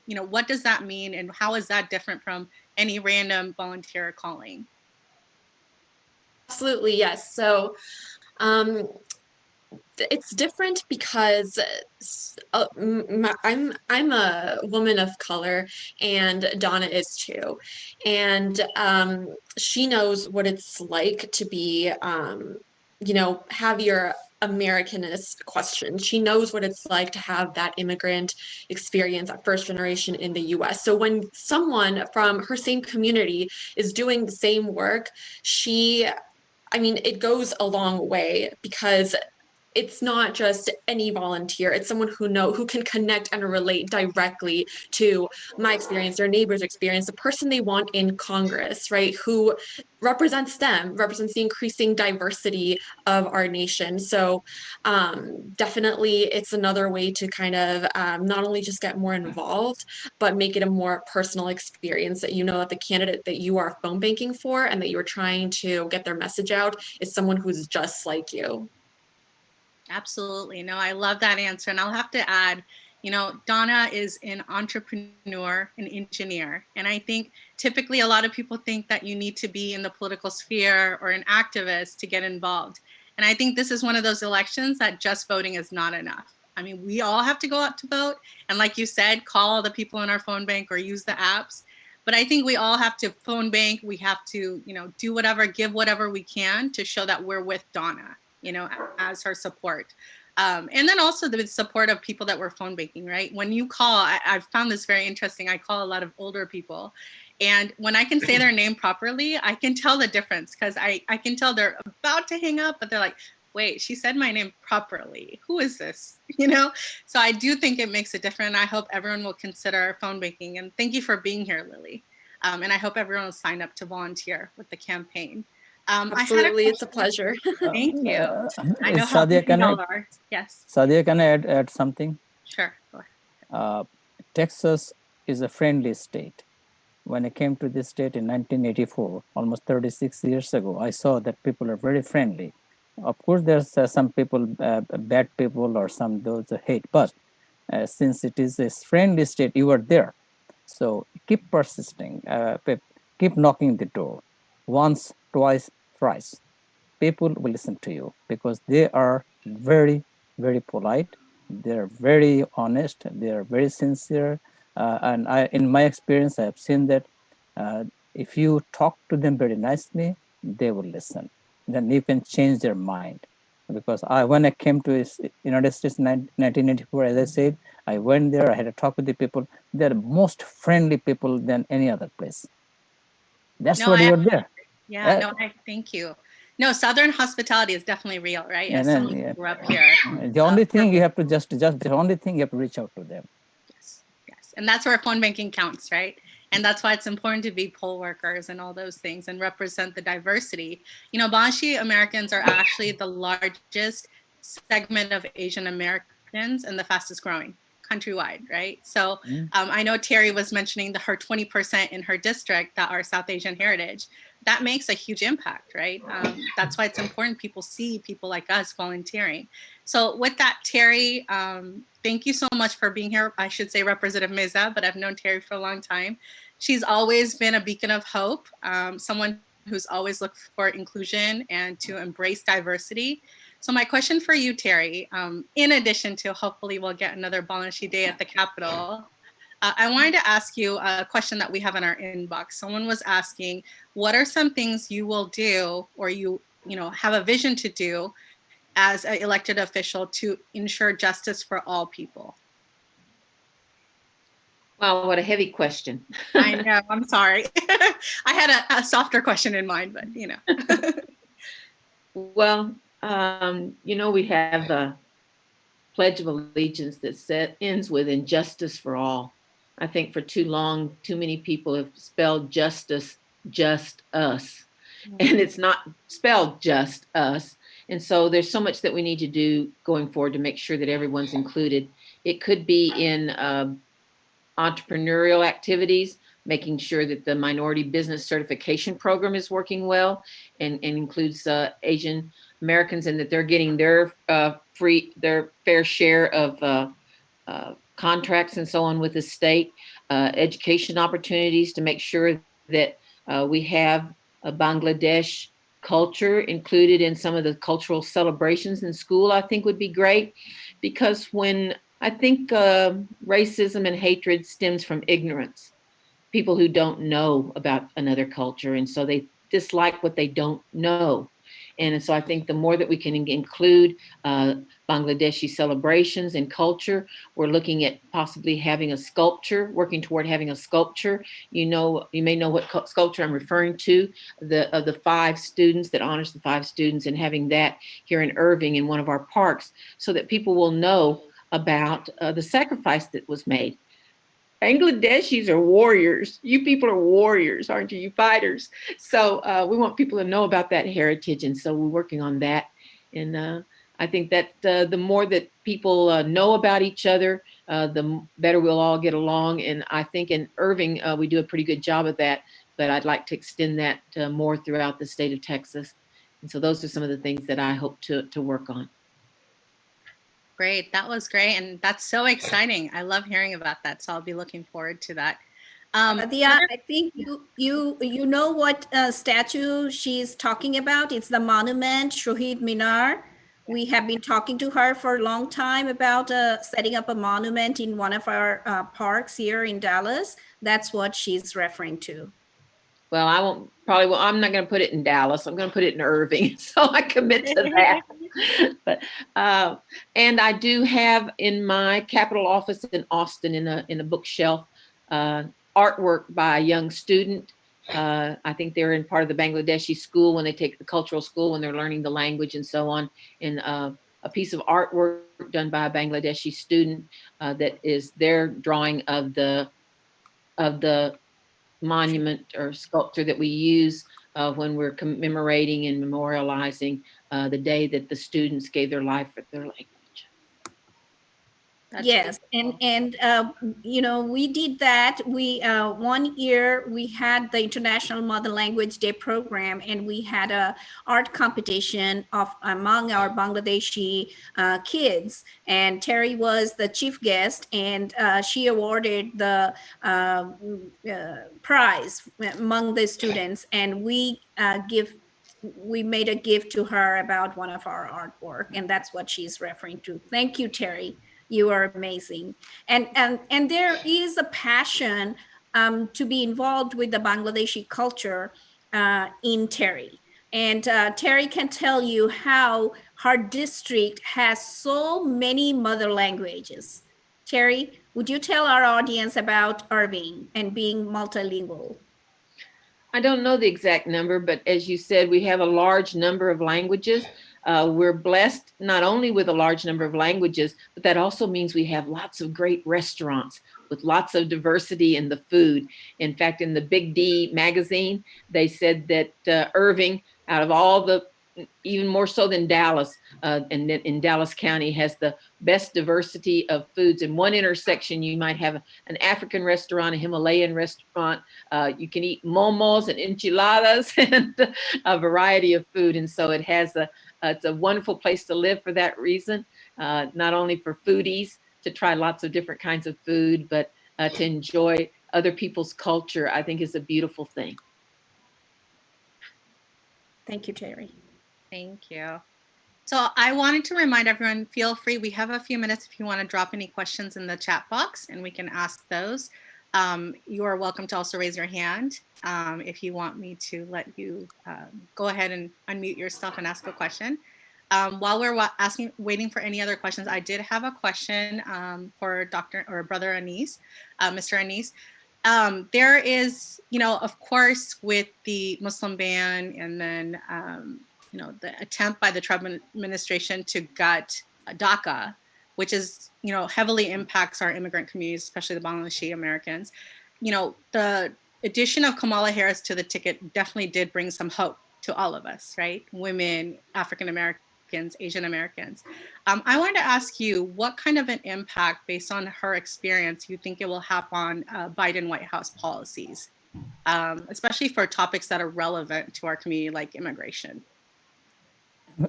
You know, what does that mean, and how is that different from any random volunteer calling? Absolutely, yes. So it's different because I'm a woman of color, and Donna is too, and she knows what it's like to be, you know, have your Americanist question. She knows what it's like to have that immigrant experience at first generation in the US. So when someone from her same community is doing the same work, I mean, it goes a long way, because it's not just any volunteer. It's someone who can connect and relate directly to my experience, their neighbor's experience, the person they want in Congress, right? Who represents them, represents the increasing diversity of our nation. So definitely it's another way to kind of not only just get more involved, but make it a more personal experience, that you know that the candidate that you are phone banking for and that you're trying to get their message out is someone who's just like you. Absolutely. No, I love that answer. And I'll have to add, you know, Donna is an entrepreneur, an engineer. And I think typically a lot of people think that you need to be in the political sphere or an activist to get involved. And I think this is one of those elections that just voting is not enough. I mean, we all have to go out to vote. And like you said, call the people in our phone bank or use the apps. But I think we all have to phone bank. We have to, you know, do whatever, give whatever we can to show that we're with Donna, you know, as her support. And then also the support of people that we're phone banking, right? When you call, I've found this very interesting. I call a lot of older people. And when I can say their name properly, I can tell the difference, because I can tell they're about to hang up, but they're like, wait, she said my name properly. Who is this? You know? So I do think it makes a difference. I hope everyone will consider phone banking. And thank you for being here, Lily. And I hope everyone will sign up to volunteer with the campaign. Absolutely, it's a pleasure. Thank you. I know how Sadia, busy y'all are. Yes. Sadia, can I add something? Sure. Go ahead. Texas is a friendly state. When I came to this state in 1984, almost 36 years ago, I saw that people are very friendly. Of course, there's some people, bad people, or some those hate, but since it is a friendly state, you are there. So keep persisting, keep knocking the door once, twice, thrice. People will listen to you because they are very, very polite. They're very honest. They're very sincere. And in my experience, I have seen that if you talk to them very nicely, they will listen. Then you can change their mind. Because when I came to United States in 1984, as I said, I went there, I had to talk with the people. They're most friendly people than any other place. That's No, what I you're there. Yeah, no, thank you. No, Southern hospitality is definitely real, right? And As then, someone who grew up here. the only thing you have to just the only thing you have to reach out to them. Yes, yes. And that's where phone banking counts, right? And that's why it's important to be poll workers and all those things and represent the diversity. You know, Bangladeshi Americans are actually the largest segment of Asian Americans and the fastest growing countrywide, right? So I know Terry was mentioning her 20% in her district that are South Asian heritage. That makes a huge impact, right? That's why it's important people see people like us volunteering. So with that, Terry, thank you so much for being here. I should say Representative Meza, but I've known Terry for a long time. She's always been a beacon of hope, someone who's always looked for inclusion and to embrace diversity. So my question for you, Terry, in addition to hopefully we'll get another Bangladeshi Day at the Capitol, I wanted to ask you a question that we have in our inbox. Someone was asking, what are some things you will do or you have a vision to do as an elected official to ensure justice for all people? Wow, what a heavy question. I know, I'm sorry. I had a softer question in mind, but Well, we have the Pledge of Allegiance that ends with injustice for all. I think for too long, too many people have spelled justice, just us. And it's not spelled just us. And so there's so much that we need to do going forward to make sure that everyone's included. It could be in entrepreneurial activities, making sure that the minority business certification program is working well and includes Asian Americans and that they're getting their fair share of contracts and so on with the state, education opportunities to make sure that we have a Bangladesh culture included in some of the cultural celebrations in school, I think would be great. Because when I think racism and hatred stems from ignorance, people who don't know about another culture. And so they dislike what they don't know. And so I think the more that we can include Bangladeshi celebrations and culture, we're looking at possibly having a sculpture, working toward having a sculpture. You may know what sculpture I'm referring to, of the 5 students that honors the 5 students, and having that here in Irving in one of our parks so that people will know about the sacrifice that was made. Bangladeshis are warriors. You people are warriors, aren't you? You fighters. So we want people to know about that heritage. And so we're working on that. And I think that the more that people know about each other, the better we'll all get along. And I think in Irving, we do a pretty good job of that. But I'd like to extend that more throughout the state of Texas. And so those are some of the things that I hope to work on. Great. That was great. And that's so exciting. I love hearing about that. So I'll be looking forward to that. Adya, I think you know what statue she's talking about. It's the monument, Shohid Minar. We have been talking to her for a long time about setting up a monument in one of our parks here in Dallas. That's what she's referring to. Well, I'm not going to put it in Dallas. I'm going to put it in Irving. So I commit to that. But, and I do have in my Capitol office in Austin in a bookshelf artwork by a young student. I think they're in part of the Bangladeshi school when they take the cultural school, when they're learning the language and so on. And a piece of artwork done by a Bangladeshi student that is their drawing of the monument or sculpture that we use when we're commemorating and memorializing the day that the students gave their life for their language. That's yes, beautiful. and we did that. We 1 year we had the International Mother Language Day program, and we had a art competition among our Bangladeshi kids. And Terry was the chief guest, and she awarded the prize among the students. And we made a gift to her about one of our artwork, and that's what she's referring to. Thank you, Terry. You are amazing. And there is a passion to be involved with the Bangladeshi culture in Terry. And Terry can tell you how her district has so many mother languages. Terry, would you tell our audience about Irving and being multilingual? I don't know the exact number, but as you said, we have a large number of languages. We're blessed not only with a large number of languages, but that also means we have lots of great restaurants with lots of diversity in the food. In fact, in the Big D magazine, they said that Irving, out of all the, even more so than Dallas, and in Dallas County, has the best diversity of foods. In one intersection, you might have an African restaurant, a Himalayan restaurant. You can eat momos and enchiladas and a variety of food. And so it's a wonderful place to live for that reason, not only for foodies to try lots of different kinds of food, but to enjoy other people's culture, I think is a beautiful thing. Thank you, Terry. Thank you. So I wanted to remind everyone, feel free, we have a few minutes if you want to drop any questions in the chat box and we can ask those. You are welcome to also raise your hand if you want me to let you go ahead and unmute yourself and ask a question. While we're waiting for any other questions, I did have a question for Dr. or Brother Anis, Mr. Anis. There is, of course, with the Muslim ban and then, the attempt by the Trump administration to gut DACA, which is, heavily impacts our immigrant communities, especially the Bangladeshi Americans. The addition of Kamala Harris to the ticket definitely did bring some hope to all of us, right? Women, African Americans, Asian Americans. I wanted to ask you what kind of an impact, based on her experience, you think it will have on Biden White House policies, especially for topics that are relevant to our community, like immigration.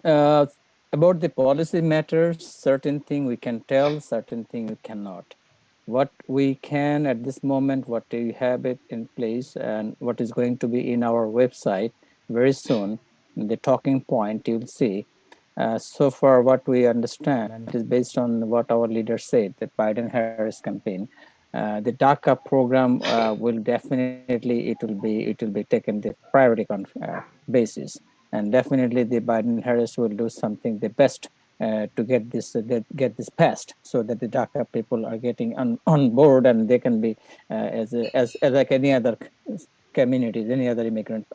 About the policy matters, certain thing we can tell, certain thing we cannot. What we can at this moment, what we have it in place, and what is going to be in our website very soon, the talking point you'll see. So far, what we understand, and it is based on what our leader said, the Biden-Harris campaign, the DACA program will definitely it will be taken the priority basis, and definitely the Biden-Harris will do something the best to get this passed, so that the DACA people are getting on board, and they can be as like any other communities, any other immigrant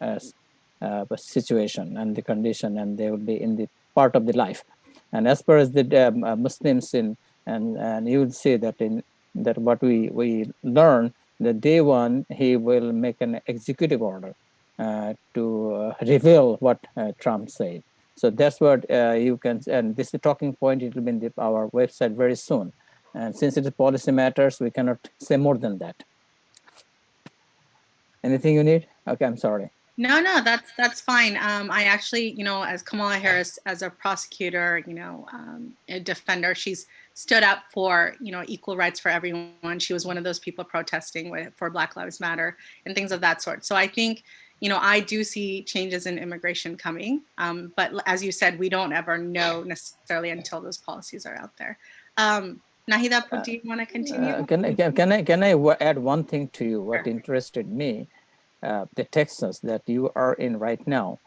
situation and the condition, and they will be in the part of the life. And as far as the Muslims and you will see that in that what we learn, the day one he will make an executive order to reveal what Trump said. So that's what you can, and this is the talking point. It will be in our website very soon. And since it is policy matters, we cannot say more than that. Anything you need? Okay, I'm sorry. No, that's fine. I actually, as Kamala Harris, as a prosecutor, a defender, she's stood up for, equal rights for everyone. She was one of those people protesting for Black Lives Matter and things of that sort. So I think, I do see changes in immigration coming. But as you said, we don't ever know necessarily until those policies are out there. Nahida, do you want to continue? Can I add one thing to you? What interested me? The Texas that you are in right now,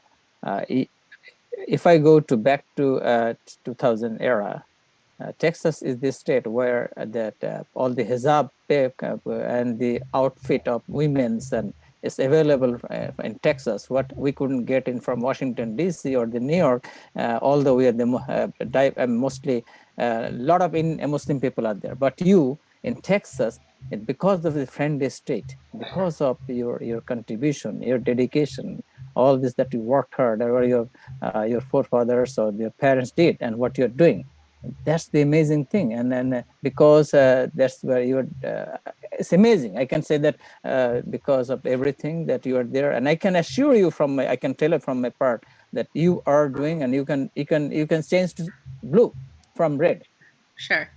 if I go back to 2000 era, Texas is the state where all the hijab and the outfit of women's and is available in Texas. What we couldn't get in from Washington D.C. or the New York, although we are the mostly a lot of Muslim people are there. But you in Texas, because of the friendly state, because of your contribution, your dedication, all this that you worked hard, or your forefathers or your parents did, and what you're doing. That's the amazing thing, and then because that's where you're. It's amazing. I can say that because of everything that you are there, and I can assure you I can tell it from my part that you are doing, and you can change to blue from red. Sure.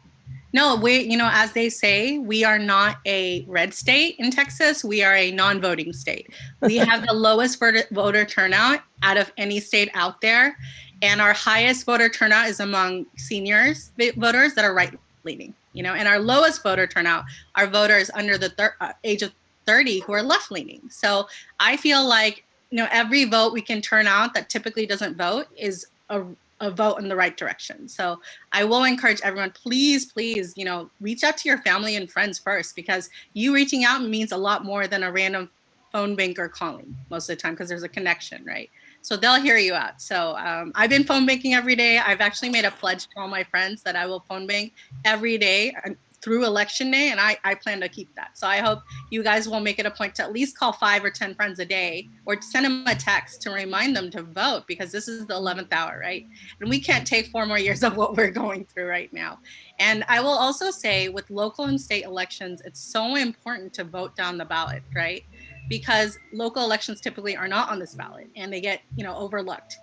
No, as they say, we are not a red state in Texas. We are a non-voting state. We have the lowest voter turnout out of any state out there. And our highest voter turnout is among seniors voters that are right-leaning, and our lowest voter turnout are voters under the age of 30 who are left-leaning. So I feel like, every vote we can turn out that typically doesn't vote is a vote in the right direction. So I will encourage everyone, please, reach out to your family and friends first, because you reaching out means a lot more than a random phone banker calling most of the time because there's a connection, right? So they'll hear you out. So I've been phone banking every day. I've actually made a pledge to all my friends that I will phone bank every day through election day, and I plan to keep that. So I hope you guys will make it a point to at least call 5 or 10 friends a day, or send them a text to remind them to vote, because this is the 11th hour, right? And we can't take 4 more years of what we're going through right now. And I will also say, with local and state elections, it's so important to vote down the ballot, right? Because local elections typically are not on this ballot and they get, overlooked.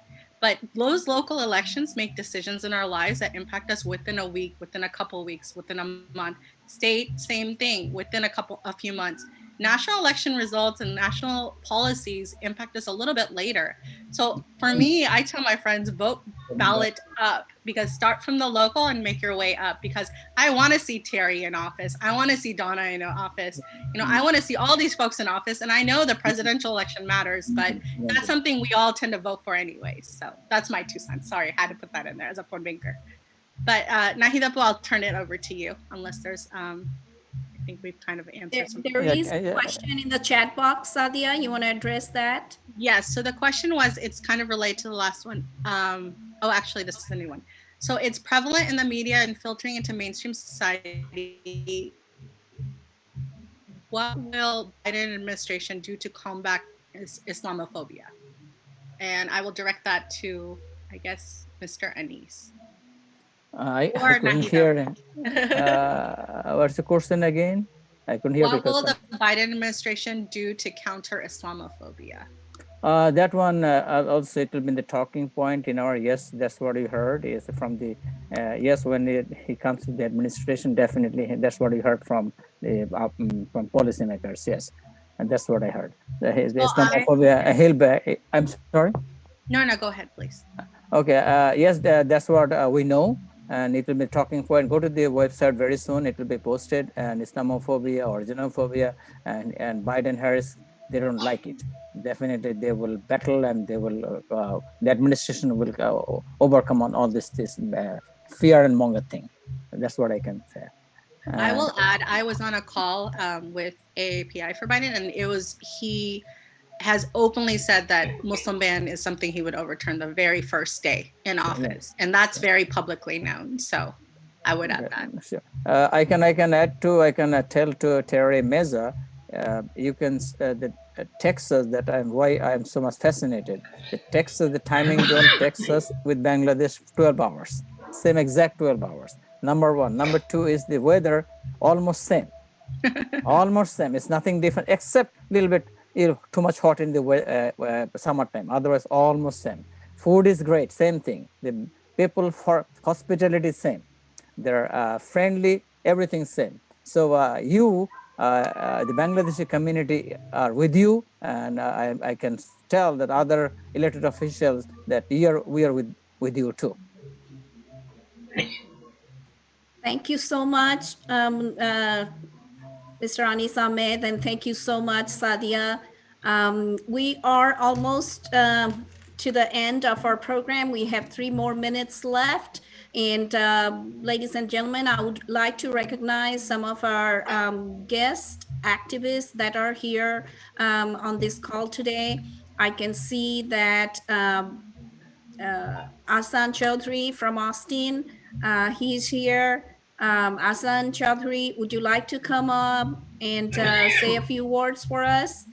But those local elections make decisions in our lives that impact us within a week, within a couple of weeks, within a month. State, same thing, within a few months. National election results and national policies impact us a little bit later. So for me, I tell my friends, vote ballot up, because start from the local and make your way up, because I want to see Terry in office. I want to see Donna in office. I want to see all these folks in office. And I know the presidential election matters, but that's something we all tend to vote for anyways. So that's my 2 cents. Sorry, I had to put that in there as a phone banker. But Nahidapu, I'll turn it over to you, unless there's, I think we've kind of answered something. There is a question in the chat box, Sadia. You want to address that? Yes. So the question was, it's kind of related to the last one. Oh, actually, this is the new one. So it's prevalent in the media and filtering into mainstream society. What will Biden administration do to combat Islamophobia? And I will direct that to, I guess, Mr. Anis. I Or couldn't Nahida. hear. What's the question again? I couldn't hear. What will because the Biden administration do to counter Islamophobia? that one also, it will be in the talking point in our, yes, that's what you heard is from the, yes, when he comes to the administration, definitely that's what you heard from the from policymakers, yes, and that's what I heard. The Islamophobia, I'm sorry? No, go ahead, please. Okay, yes, that's what we know, and it will be talking point. Go to the website very soon, it will be posted, and Islamophobia or xenophobia and Biden Harris, they don't like it. Definitely they will battle, and they will, the administration will overcome on all this fear and monger thing. That's what I can say. I will add, I was on a call with AAPI for Biden, and he has openly said that Muslim ban is something he would overturn the very first day in office. And that's very publicly known. So I would add that. Sure. I can tell to Terry Meza, you can, the Texas, why I'm so much fascinated. The Texas, the timing zone, Texas with Bangladesh, 12 hours, same exact 12 hours. Number one. Number two is the weather, almost same. Almost same. It's nothing different except a little bit, too much hot in the summertime. Otherwise, almost same. Food is great, same thing. The people for hospitality, same. They're friendly, everything same. So the Bangladeshi community are with you, and I can tell that other elected officials that we are with you too. Thank you so much, Mr. Anis Ahmed, and thank you so much, Sadia. We are almost to the end of our program. We have 3 more minutes left. And ladies and gentlemen, I would like to recognize some of our guest activists that are here on this call today. I can see that Asan Chaudhry from Austin, he's here. Asan Chaudhry, would you like to come up and say a few words for us?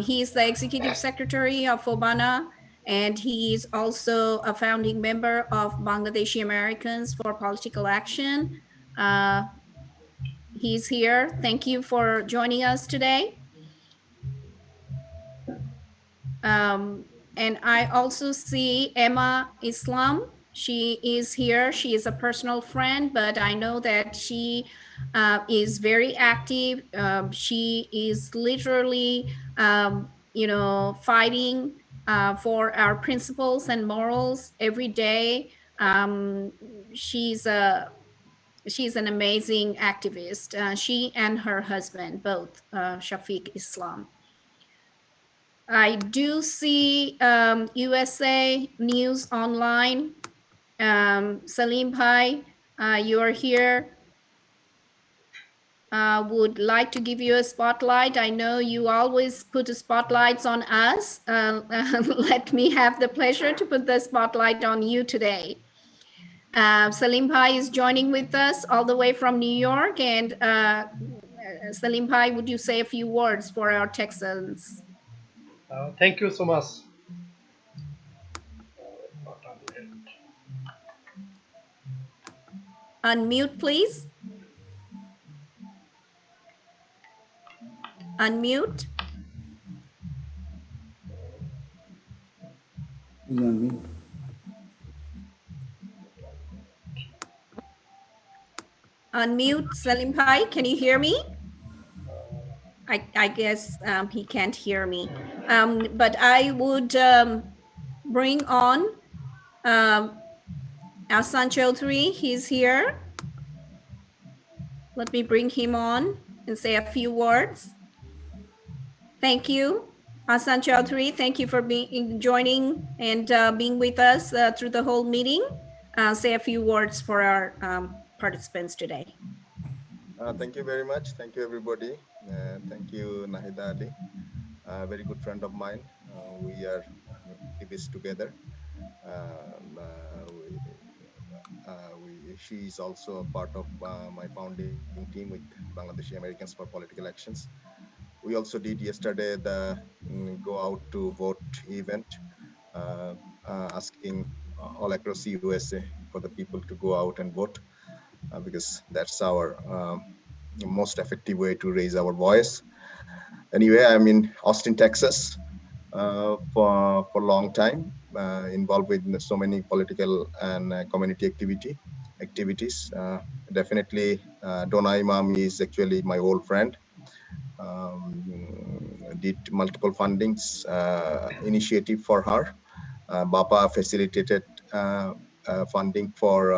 He's the executive secretary of FOBANA, and he's also a founding member of Bangladeshi Americans for Political Action. He's here. Thank you for joining us today. And I also see Emma Islam. She is here. She is a personal friend, but I know that she is very active. She is literally, fighting for our principles and morals every day. She's an amazing activist. She and her husband, both, Shafiq Islam. I do see USA News Online. Salim Bhai, you are here. would like to give you a spotlight. I know you always put the spotlights on us. Let me have the pleasure to put the spotlight on you today. Salim Bhai is joining with us all the way from New York. And Salim Bhai, would you say a few words for our Texans? Thank you so much. Unmute, please. Unmute. Unmute, Salim Bhai, can you hear me? I guess he can't hear me. But I would bring on Ahsan Chaudhry. He's here. Let me bring him on and say a few words. Thank you, Ahsan Chaudhry. Thank you for joining and being with us through the whole meeting. Say a few words for our participants today. Thank you very much. Thank you, everybody. Thank you, Nahida Ali, a very good friend of mine. We are activists together. She is also a part of my founding team with Bangladeshi Americans for Political Actions. We also did yesterday the Go Out to Vote event, asking all across USA for the people to go out and vote, because that's our most effective way to raise our voice. Anyway, I'm in Austin, Texas for a long time, involved with so many political and community activities. Definitely, Donna Imam is actually my old friend. Did multiple fundings initiative for her. BAPA facilitated funding for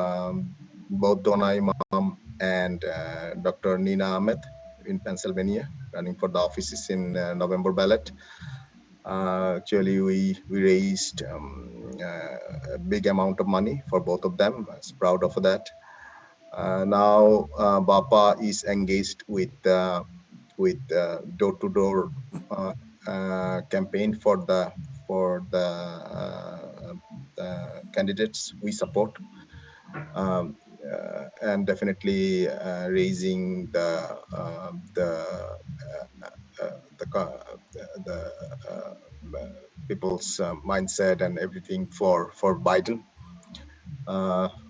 both Donna Imam and Dr. Nina Ahmed in Pennsylvania, running for the offices in November ballot. Actually, we raised a big amount of money for both of them. I was proud of that. Now BAPA is engaged with door-to-door campaign for the candidates we support, and definitely raising the people's mindset and everything for Biden.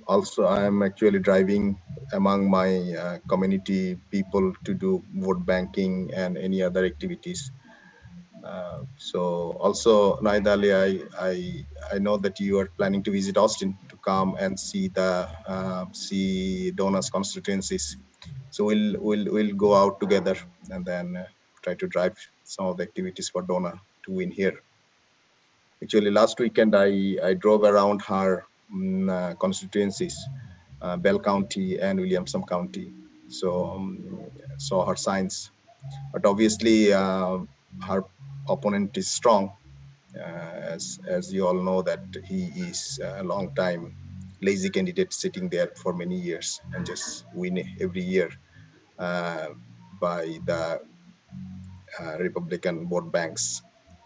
Also, I am actually driving among my community people to do vote banking and any other activities. So also, Nahida Ali, I know that you are planning to visit Austin to come and see the see Donna's constituencies. So we'll go out together and then try to drive some of the activities for Donna to win here. Actually, last weekend I drove around her constituencies, Bell County and Williamson County. So saw her signs, but obviously her opponent is strong, as you all know that he is a long time lazy candidate sitting there for many years and just win every year by the Republican vote banks.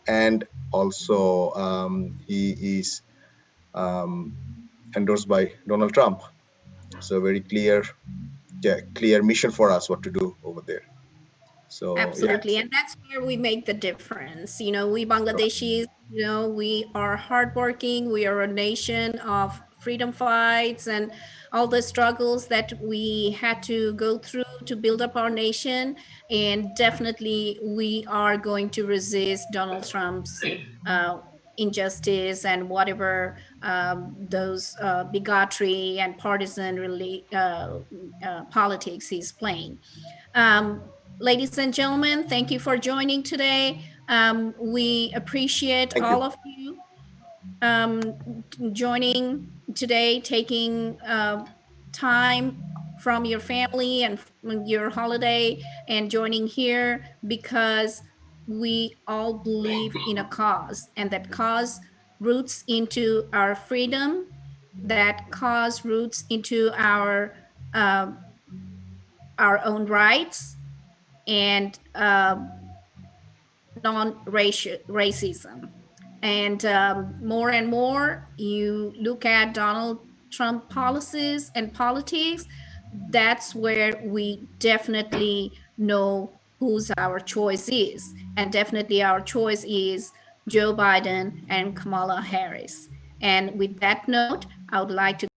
And also he is endorsed by Donald Trump. So very clear mission for us what to do over there. So Absolutely. yeah. And that's where we make the difference. You know, we Bangladeshis, you know, we are hardworking. We are a nation of freedom fights and all the struggles that we had to go through to build up our nation. And definitely we are going to resist Donald Trump's injustice and whatever those bigotry and partisan politics he's playing. Ladies and gentlemen, thank you for joining today. We appreciate all of you joining today, taking time from your family and from your holiday and joining here, because we all believe in a cause, and that cause roots into our freedom, that cause roots into our our own rights and non-racism. And more you look at Donald Trump policies and politics, that's where we definitely know whose our choice is. And definitely our choice is Joe Biden and Kamala Harris. And with that note, I would like to